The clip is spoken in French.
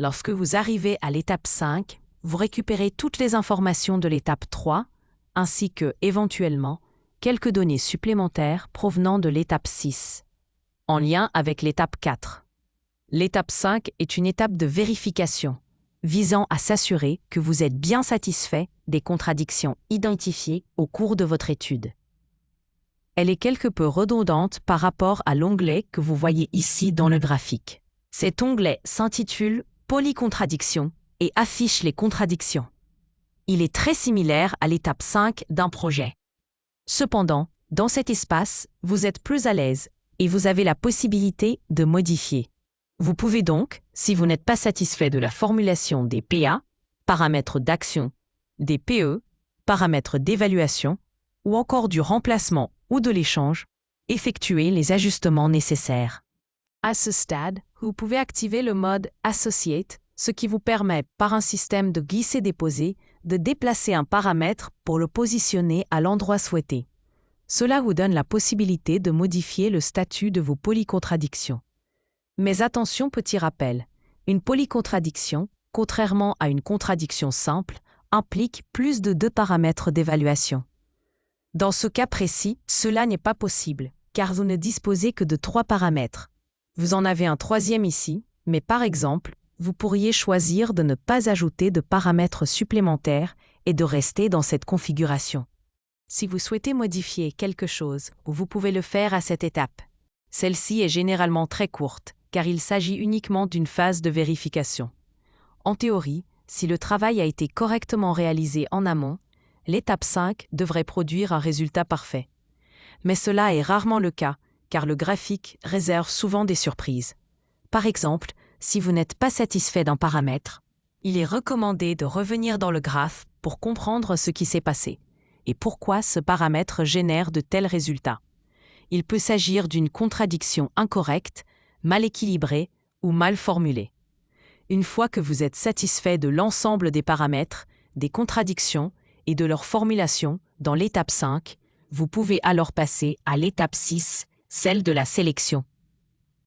Lorsque vous arrivez à l'étape 5, vous récupérez toutes les informations de l'étape 3, ainsi que, éventuellement, quelques données supplémentaires provenant de l'étape 6, en lien avec l'étape 4. L'étape 5 est une étape de vérification, visant à s'assurer que vous êtes bien satisfait des contradictions identifiées au cours de votre étude. Elle est quelque peu redondante par rapport à l'onglet que vous voyez ici dans le graphique. Cet onglet s'intitule « Polycontradiction » et affiche les contradictions. Il est très similaire à l'étape 5 d'un projet. Cependant, dans cet espace, vous êtes plus à l'aise et vous avez la possibilité de modifier. Vous pouvez donc, si vous n'êtes pas satisfait de la formulation des PA, paramètres d'action, des PE, paramètres d'évaluation, ou encore du remplacement ou de l'échange, effectuer les ajustements nécessaires. À ce stade, vous pouvez activer le mode Associate, ce qui vous permet, par un système de glisser-déposer, de déplacer un paramètre pour le positionner à l'endroit souhaité. Cela vous donne la possibilité de modifier le statut de vos polycontradictions. Mais attention, petit rappel, une polycontradiction, contrairement à une contradiction simple, implique plus de 2 paramètres d'évaluation. Dans ce cas précis, cela n'est pas possible, car vous ne disposez que de 3 paramètres. Vous en avez un 3e ici, mais par exemple, vous pourriez choisir de ne pas ajouter de paramètres supplémentaires et de rester dans cette configuration. Si vous souhaitez modifier quelque chose, vous pouvez le faire à cette étape. Celle-ci est généralement très courte, car il s'agit uniquement d'une phase de vérification. En théorie, si le travail a été correctement réalisé en amont, l'étape 5 devrait produire un résultat parfait. Mais cela est rarement le cas, car le graphique réserve souvent des surprises. Par exemple, si vous n'êtes pas satisfait d'un paramètre, il est recommandé de revenir dans le graphe pour comprendre ce qui s'est passé et pourquoi ce paramètre génère de tels résultats. Il peut s'agir d'une contradiction incorrecte, mal équilibrée ou mal formulée. Une fois que vous êtes satisfait de l'ensemble des paramètres, des contradictions et de leur formulation dans l'étape 5, vous pouvez alors passer à l'étape 6, celle de la sélection.